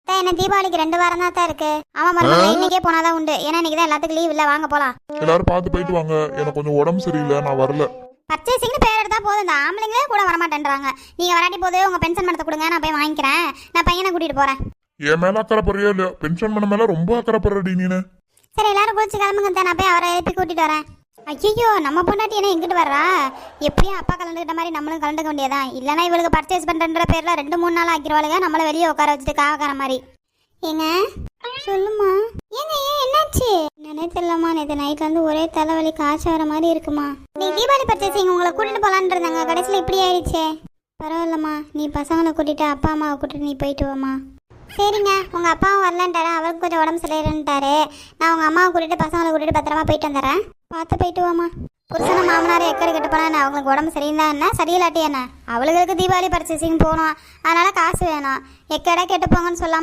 என்ன தீபாவளிக்கு 2 வாரம் தான் இருக்கு. அவன் மறுபடியும் இன்னைக்கே போனாதான் உண்டு. ஏன்னா இன்னைக்கு தான் எல்லாத்துக்கும் லீவ் இல்ல. வாங்க போலாம். எல்லாரும் பார்த்து போயிட்டு வாங்க. எனக்கு கொஞ்சம் உடம்பு சரியில்லை, நான் வரல. பர்ச்சேசிங்னு பேர் எடுத்தா போதும். இந்த ஆம்பளைங்களே கூட வரமாட்டேன்றாங்க. நீங்க வராட்டி போது உங்க பென்ஷன் பணத்தை கொடுங்க, நான் போய் வாங்கிக்கிறேன். நான் பையனை கூட்டிட்டு போறேன். என் மேல அக்கறைப்படுறியா இல்லையா? பென்ஷன் பண்ண மேல ரொம்ப அக்கறைப்படுறடி நீனு. சரி எல்லாரும் குளிச்சு கிளம்புங்க. நான் போய் அவரை எழுப்பி கூட்டிட்டு வரேன். ஐயோ நம்ம பொண்டாட்டி என்ன எங்கிட்டு வர்றா? எப்படியும் அப்பா கலந்துக்கிட்ட மாதிரி நம்மளும் கலந்துக்க வேண்டியதான். இல்லைன்னா இவளுக்கு பர்ச்சேஸ் பண்றன்ற பேர்ல 2-3 நாள் ஆக்கிடுவாளுங்க. நம்மள வெளியே உட்கார வச்சுட்டு காவக்கார மாதிரி. ஏங்க சொல்லுமா. ஏங்க ஏன் என்னாச்சு? என்னன்னே தெரியலம்மா. நேற்று நைட்ல இருந்து ஒரே தலைவலி, காய்ச்சல் வர மாதிரி இருக்குமா. நீ தீபாவளி பர்ச்சேசிங் உங்களை கூட்டிட்டு போலான்னு இருந்தாங்க. கடைசியில் இப்படி ஆயிடுச்சே. பரவாயில்லம்மா, நீ பசங்களை கூட்டிட்டு அப்பா அம்மாவை கூட்டிட்டு நீ போயிட்டு வாமா. சரிங்க, உங்க அப்பாவும் வரலன்ட்டாரு. அவருக்கு கொஞ்சம் உடம்பு சரியில்லைன்ட்டாரு. நான் உங்க அம்மாவை கூட்டிட்டு பசங்களை கூட்டிட்டு பத்திரமா போயிட்டு வந்துடுறேன். பார்த்து போயிட்டு வாமா. புருஷன மாமனார் எக்கரை கெட்டு போனா அவங்களுக்கு உடம்பு சரியிருந்தா என்ன, சரியில்லாட்டி என்ன? அவளுகளுக்கு தீபாவளி பர்ச்சேசிங் போகணும், அதனால காசு வேணும். எக்கடை கெட்டு போங்கன்னு சொல்லாம